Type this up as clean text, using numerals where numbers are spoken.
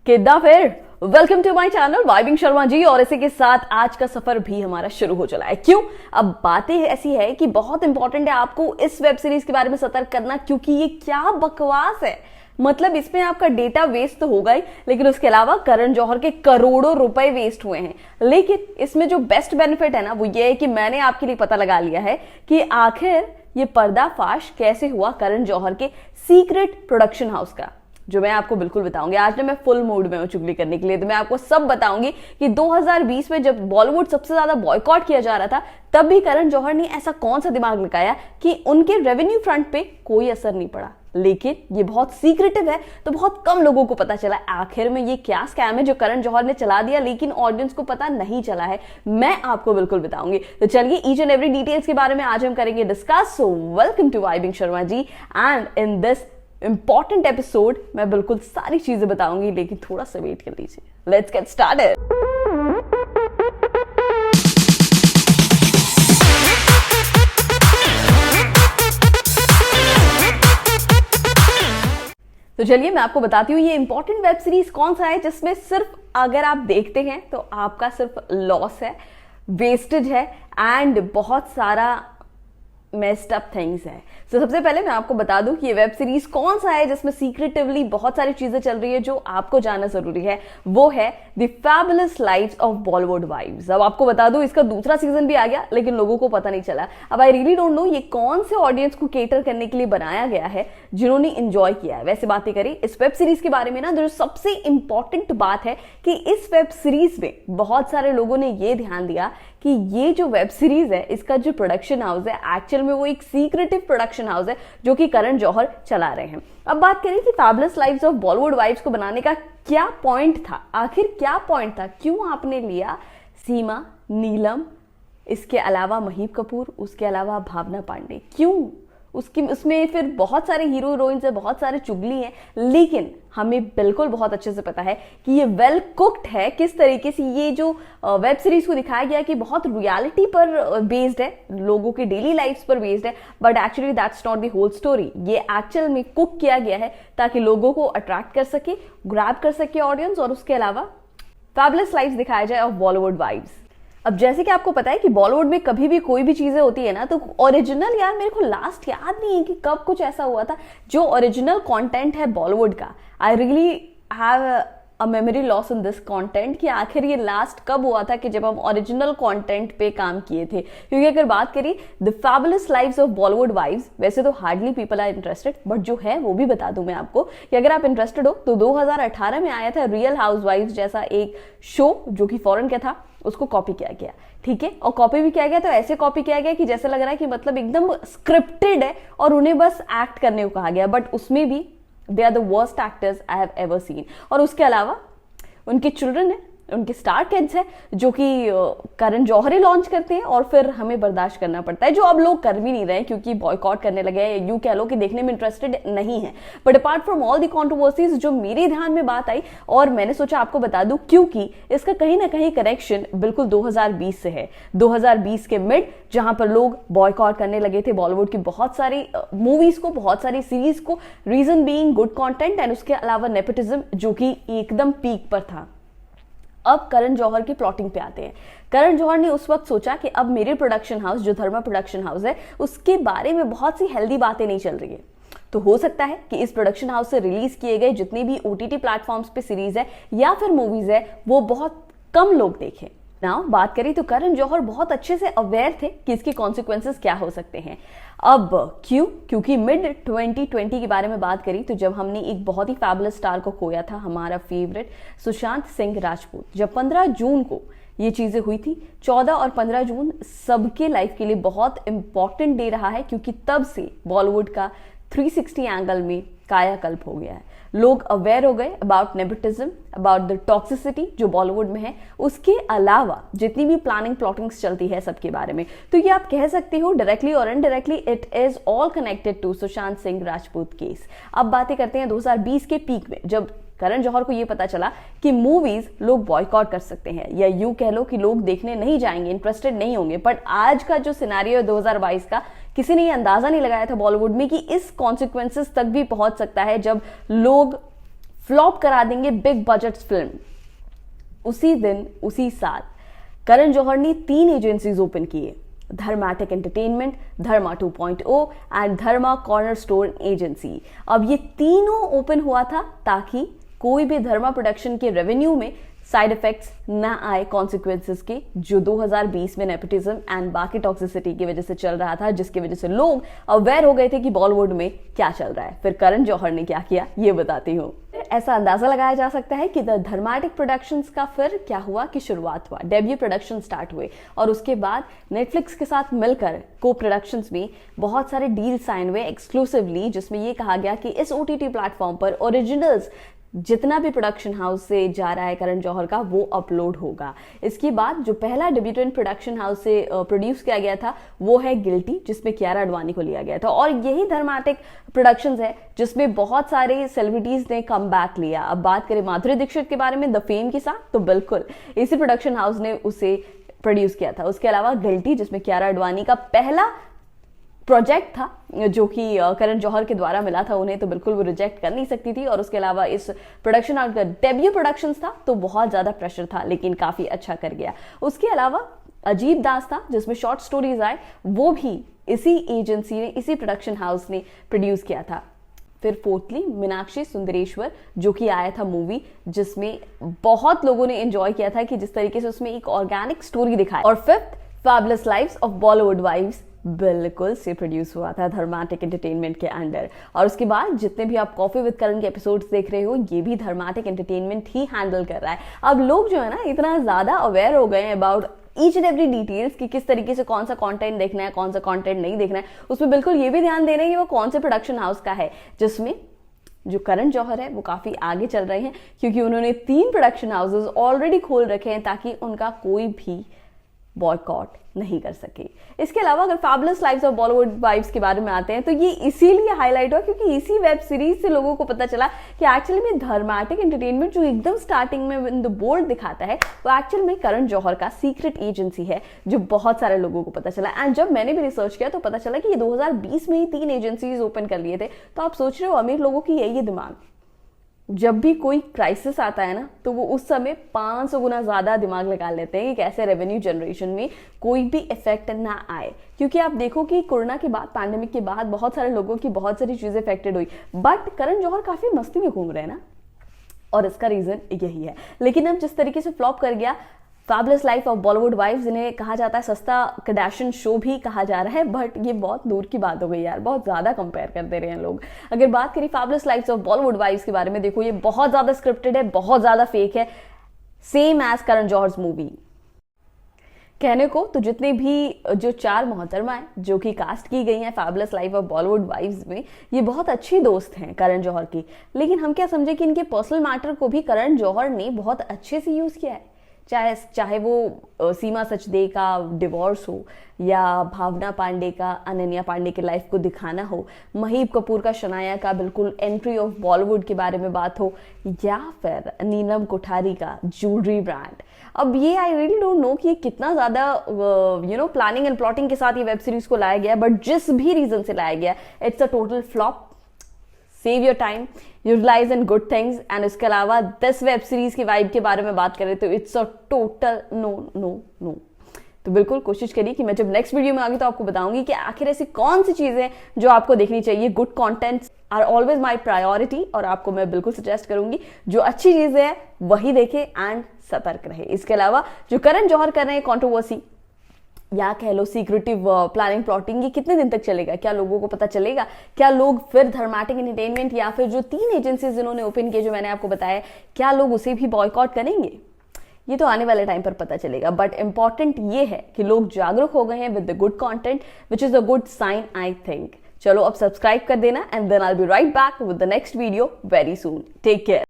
कितना फिर welcome to my channel vibing Sharma ji. और इसी के साथ आज का सफर भी हमारा शुरू हो चला है। क्यों? अब बातें ऐसी है कि बहुत इंपॉर्टेंट है आपको इस वेब सीरीज के बारे में सतर्क करना, क्योंकि ये क्या बकवास है। मतलब इसमें आपका डेटा वेस्ट तो होगा ही, लेकिन उसके अलावा करण जौहर के करोड़ों रुपए वेस्ट हुए हैं। लेकिन इसमें जो बेस्ट बेनिफिट है ना, वो ये है कि मैंने आपके लिए पता लगा लिया है कि आखिर ये पर्दाफाश कैसे हुआ करण जौहर के सीक्रेट प्रोडक्शन हाउस का, जो मैं आपको बिल्कुल बताऊंगी। आज ना मैं फुल मूड में हूं चुगली करने के लिए, तो मैं आपको सब बताऊंगी कि 2020 में जब बॉलीवुड सबसे ज्यादा बॉयकॉट किया जा रहा था, तब भी करण जौहर ने ऐसा कौन सा दिमाग लगाया कि उनके रेवेन्यू फ्रंट पे कोई असर नहीं पड़ा। लेकिन ये बहुत सीक्रेटिव है, तो बहुत कम लोगों को पता चला आखिर में ये क्या स्कैम है जो करण जौहर ने चला दिया, लेकिन ऑडियंस को पता नहीं चला है। मैं आपको बिल्कुल बताऊंगी। तो चलिए ईच एंड एवरी डिटेल्स के बारे में आज हम करेंगे discuss. So welcome to vibing Sharma ji, and in this important episode मैं बिल्कुल सारी चीजें बताऊंगी, लेकिन थोड़ा सा वेट कर लीजिए। Let's get started. तो चलिए मैं आपको बताती हूँ ये इंपॉर्टेंट वेब सीरीज कौन सा है जिसमें सिर्फ अगर आप देखते हैं तो आपका सिर्फ लॉस है, वेस्टेज है एंड बहुत सारा मेस्ड अप थिंग्स है। तो सबसे पहले मैं आपको बता दूं कि ये वेब सीरीज कौन सा है जिसमें सीक्रेटिवली बहुत सारी चीजें चल रही है जो आपको जानना जरूरी है। वो है the fabulous lives of Bollywood vibes. अब आपको बता दूं इसका दूसरा सीजन भी आ गया, लेकिन लोगों को पता नहीं चला। अब आई रियली डोंट नो ये कौन से ऑडियंस को केटर करने के लिए बनाया गया है जिन्होंने इंजॉय किया है। वैसे बातें करें इस वेब सीरीज के बारे में ना, जो सबसे इंपॉर्टेंट बात है कि इस वेब सीरीज में बहुत सारे लोगों ने ये ध्यान दिया कि ये जो वेब सीरीज है इसका जो प्रोडक्शन हाउस है एक्चुअल में वो एक सीक्रेटिव प्रोडक्शन हाउस है जो कि करण जौहर चला रहे हैं। अब बात करें कि fabulous lives of Bollywood vibes को बनाने का क्या पॉइंट था, आखिर क्या पॉइंट था, क्यों आपने लिया सीमा, नीलम, इसके अलावा महीप कपूर, उसके अलावा भावना पांडे, क्यों? उसमें फिर बहुत सारे हीरो हीरोइंस है, बहुत सारे चुगली हैं, लेकिन हमें बिल्कुल बहुत अच्छे से पता है कि ये वेल कुक्ड है। किस तरीके से ये जो वेब सीरीज को दिखाया गया कि बहुत रियलिटी पर बेस्ड है, लोगों की डेली लाइफ्स पर बेस्ड है, but actually that's not the whole story. ये एक्चुअल में कुक किया गया है ताकि लोगों को अट्रैक्ट कर सके, ग्रैब कर सके ऑडियंस, और उसके अलावा फैबुलस लाइव्स दिखाया जाए ऑफ बॉलीवुड वाइब्स। अब जैसे कि आपको पता है कि बॉलीवुड में कभी भी कोई भी चीजें होती है ना, तो ओरिजिनल, यार मेरे को लास्ट याद नहीं है कि कब कुछ ऐसा हुआ था जो ओरिजिनल कंटेंट है बॉलीवुड का। I really have a memory loss in this content कि आखिर ये लास्ट कब हुआ था कि जब हम ओरिजिनल कंटेंट पे काम किए थे। क्योंकि अगर बात करें the fabulous lives of Bollywood wives, वैसे तो hardly people are interested, but जो है वो भी बता दूं मैं आपको कि अगर आप इंटरेस्टेड हो तो 2018 में आया था रियल हाउस वाइव्स जैसा एक शो जो कि फॉरेन का था, उसको कॉपी किया गया, ठीक है। और कॉपी भी किया गया तो ऐसे कॉपी किया गया कि जैसे लग रहा है कि मतलब एकदम स्क्रिप्टेड है और उन्हें बस एक्ट करने को कहा गया, बट उसमें भी they are the worst actors I have ever seen. और उसके अलावा उनके चिल्ड्रन है, उनके स्टार किड्स है जो कि करण जौहर लॉन्च करते हैं, और फिर हमें बर्दाश्त करना पड़ता है, जो अब लोग कर भी नहीं रहे हैं क्योंकि बॉयकॉट करने लगे हैं, यूं कह लो कि देखने में इंटरेस्टेड नहीं है। But apart from all the controversies, जो मेरे ध्यान में बात आई और मैंने सोचा आपको बता दूं, क्योंकि इसका कहीं ना कहीं कनेक्शन बिल्कुल 2020 से है। 2020 के मिड, जहां पर लोग बॉयकॉट करने लगे थे बॉलीवुड की बहुत सारी मूवीज को, बहुत सारी सीरीज को, reason being good content and उसके अलावा नेपोटिज्म जो कि एकदम पीक पर था। अब करण जौहर की प्लॉटिंग पे आते हैं। करण जौहर ने उस वक्त सोचा कि अब मेरे प्रोडक्शन हाउस जो धर्मा प्रोडक्शन हाउस है उसके बारे में बहुत सी हेल्दी बातें नहीं चल रही है, तो हो सकता है कि इस प्रोडक्शन हाउस से रिलीज किए गए जितने भी OTT प्लेटफॉर्म्स पे सीरीज है या फिर मूवीज है वो बहुत कम लोग देखें। नाउ बात करें तो करण जौहर बहुत अच्छे से अवेयर थे कि इसके कॉन्सिक्वेंसेस क्या हो सकते हैं। अब क्यों? क्योंकि मिड 2020 के बारे में बात करी तो जब हमने एक बहुत ही फैबुलस स्टार को खोया था, हमारा फेवरेट सुशांत सिंह राजपूत। जब 15 जून को ये चीजें हुई थी, 14 और 15 जून सबके लाइफ के लिए बहुत इंपॉर्टेंट डे रहा है, क्योंकि तब से बॉलीवुड का 360 एंगल में कायाकल्प हो गया है। लोग अवेयर हो गए about nepotism, about the toxicity जो बॉलीवुड में है, उसके अलावा जितनी भी प्लानिंग प्लॉटिंग्स चलती है सबके बारे में। तो ये आप कह सकते हो डायरेक्टली और indirectly it is all connected to Sushant Singh Rajput case. अब बातें करते हैं 2020 के पीक में, जब करण जौहर को यह पता चला कि मूवीज लोग बॉयकॉट कर सकते हैं, या यूं कह लो कि लोग देखने नहीं जाएंगे, इंटरेस्टेड नहीं होंगे। बट आज का जो सिनेरियो है 2022 का, किसी ने ये अंदाजा नहीं लगाया था बॉलीवुड में कि इस कॉन्सिक्वेंसेस तक भी पहुंच सकता है, जब लोग फ्लॉप करा देंगे बिग बजट फिल्म। उसी दिन उसी साल करण जौहर ने 3 एजेंसीज ओपन किए, Dharmatic entertainment, Dharma 2.0 and Dharma corner store agency. अब ये तीनों ओपन हुआ था ताकि कोई भी धर्मा प्रोडक्शन के रेवेन्यू में साइड इफेक्ट्स ना आए कॉन्सिक्वेंसेस के, जो 2020 में नेपोटिज्म एंड बाकी टॉक्सिसिटी की वजह से चल रहा था, जिसकी वजह से लोग अवेयर हो गए थे कि बॉलीवुड में क्या चल रहा है। फिर करण जौहर ने क्या किया ये बताती हूँ। ऐसा अंदाजा लगाया जा सकता है कि द धर्माटिक प्रोडक्शंस का फिर क्या हुआ कि शुरुआत हुआ, डेब्यू प्रोडक्शन स्टार्ट हुए और उसके बाद नेटफ्लिक्स के साथ मिलकर को प्रोडक्शंस में बहुत सारे डील साइन हुए एक्सक्लूसिवली, जिसमें ये कहा गया कि इस OTT प्लेटफॉर्म पर ओरिजिनल्स जितना भी प्रोडक्शन हाउस से जा रहा है करण जौहर का वो अपलोड होगा। इसके बाद जो पहला डेब्यूटेंट प्रोडक्शन हाउस से प्रोड्यूस किया गया था वो है गिल्टी, जिसमें कियारा अडवाणी को लिया गया था, और यही धर्माटिक प्रोडक्शंस है जिसमें बहुत सारे सेलिब्रिटीज ने कम बैक लिया। अब बात करें माधुरी दीक्षित के बारे में द फेम के साथ, तो बिल्कुल इसी प्रोडक्शन हाउस ने उसे प्रोड्यूस किया था। उसके अलावा गिल्टी, जिसमें कियारा अडवाणी का पहला प्रोजेक्ट था जो कि करण जौहर के द्वारा मिला था उन्हें, तो बिल्कुल वो रिजेक्ट कर नहीं सकती थी। और उसके अलावा इस प्रोडक्शन हाउस का डेब्यू प्रोडक्शंस था तो बहुत ज्यादा प्रेशर था, लेकिन काफी अच्छा कर गया। उसके अलावा अजीब दास था जिसमें शॉर्ट स्टोरीज आए, वो भी इसी एजेंसी ने, इसी प्रोडक्शन हाउस ने प्रोड्यूस किया था। फिर फोर्थली मीनाक्षी सुंदरेश्वर, जो कि आया था मूवी, जिसमें बहुत लोगों ने एंजॉय किया था कि जिस तरीके से उसमें एक ऑर्गेनिक स्टोरी दिखाई। और fifth fabulous lives of Bollywood wives बिल्कुल से प्रोड्यूस हुआ था धर्माटिक एंटरटेनमेंट के अंडर। और उसके बाद जितने भी आप कॉफी विद करण के एपिसोड्स देख रहे हो, ये भी धर्माटिक एंटरटेनमेंट ही हैंडल कर रहा है। अब लोग जो है ना इतना ज्यादा अवेयर हो गए हैं about each and every details कि किस तरीके से कौन सा कंटेंट देखना है, कौन सा कंटेंट नहीं देखना है। उसमें बिल्कुल ये भी ध्यान दे रहे हैं कि वो कौन से प्रोडक्शन हाउस का है, जिसमें जो करण जौहर है वो काफी आगे चल रहे हैं, क्योंकि उन्होंने 3 प्रोडक्शन हाउसेस ऑलरेडी खोल रखे हैं ताकि उनका कोई भी बॉयकॉट नहीं कर सके। इसके अलावा अगर fabulous lives of Bollywood wives के बारे में आते हैं तो ये इसीलिए हाईलाइट हुआ क्योंकि इसी वेब सीरीज से लोगों को पता चला कि एक्चुअली में धर्माटिक एंटरटेनमेंट जो एकदम स्टार्टिंग में इन द बोर्ड दिखाता है वो एक्चुअल में करण जौहर का सीक्रेट एजेंसी है, जो बहुत सारे लोगों को पता चला। एंड जब मैंने भी रिसर्च किया तो पता चला कि ये 2020 में ही 3 एजेंसीज ओपन कर लिए थे। तो आप सोच रहे हो अमीर लोगों की यही दिमाग, जब भी कोई क्राइसिस आता है ना तो वो उस समय 500 गुना ज्यादा दिमाग लगा लेते हैं कि कैसे रेवेन्यू जनरेशन में कोई भी इफेक्ट ना आए। क्योंकि आप देखो कि कोरोना के बाद, पैंडेमिक के बाद बहुत सारे लोगों की बहुत सारी चीजें इफेक्टेड हुई, बट करण जौहर काफी मस्ती में घूम रहे हैं ना, और इसका रीजन यही है। लेकिन अब जिस तरीके से फ्लॉप कर गया fabulous life of Bollywood wives, जिन्हें कहा जाता है सस्ता कडाशन शो भी कहा जा रहा है, बट ये बहुत दूर की बात हो गई यार, बहुत ज्यादा कंपेयर कर दे रहे हैं लोग। अगर बात करें fabulous life of Bollywood wives के बारे में, देखो ये बहुत ज्यादा स्क्रिप्टेड है, बहुत ज्यादा फेक है, सेम एज करण जौहर्स मूवी। कहने को तो जितने भी जो 4 मोहतरमा है जो कि कास्ट की गई हैं fabulous life of Bollywood wives में, ये बहुत अच्छी दोस्त हैं करण जौहर की, लेकिन हम क्या समझे कि इनके पर्सनल मैटर को भी करण जौहर ने बहुत अच्छे से यूज किया है। चाहे वो सीमा सचदे का डिवोर्स हो, या भावना पांडे का अनन्या पांडे की लाइफ को दिखाना हो, महीप कपूर का शनाया का बिल्कुल एंट्री ऑफ बॉलीवुड के बारे में बात हो, या फिर नीलम कोठारी का ज्वेलरी ब्रांड। अब ये आई रियली डोंट नो कि ये कितना ज्यादा प्लानिंग एंड प्लॉटिंग के साथ ये वेब सीरीज को लाया गया, बट जिस भी रीजन से लाया गया it's a total flop. Save your time, utilize in good things. And इसके अलावा 10 वेब सीरीज की वाइब के बारे में बात करें तो it's a total no no no. तो बिल्कुल कोशिश करिए कि मैं जब नेक्स्ट वीडियो में आऊंगी तो आपको बताऊंगी कि आखिर ऐसी कौन सी चीजें जो आपको देखनी चाहिए। Good content are always my priority, और आपको मैं बिल्कुल सजेस्ट करूंगी जो अच्छी चीजें हैं वही देखें एंड सतर्क रहे। इसके अलावा जो करण जौहर कर रहे हैं कॉन्ट्रोवर्सी या कह लो सीक्रेटिव प्लानिंग प्लॉटिंग, ये कितने दिन तक चलेगा? क्या लोगों को पता चलेगा? क्या लोग फिर धर्माटिक एंटरटेनमेंट या फिर जो 3 एजेंसीज जिन्होंने ओपन किए जो मैंने आपको बताया, क्या लोग उसे भी बॉयकॉट करेंगे? ये तो आने वाले टाइम पर पता चलेगा। बट इंपॉर्टेंट ये है कि लोग जागरूक हो गए हैं with the good content, which is a good sign I think. चलो अब सब्सक्राइब कर देना, and then I will be right back with the next video very soon. Take care.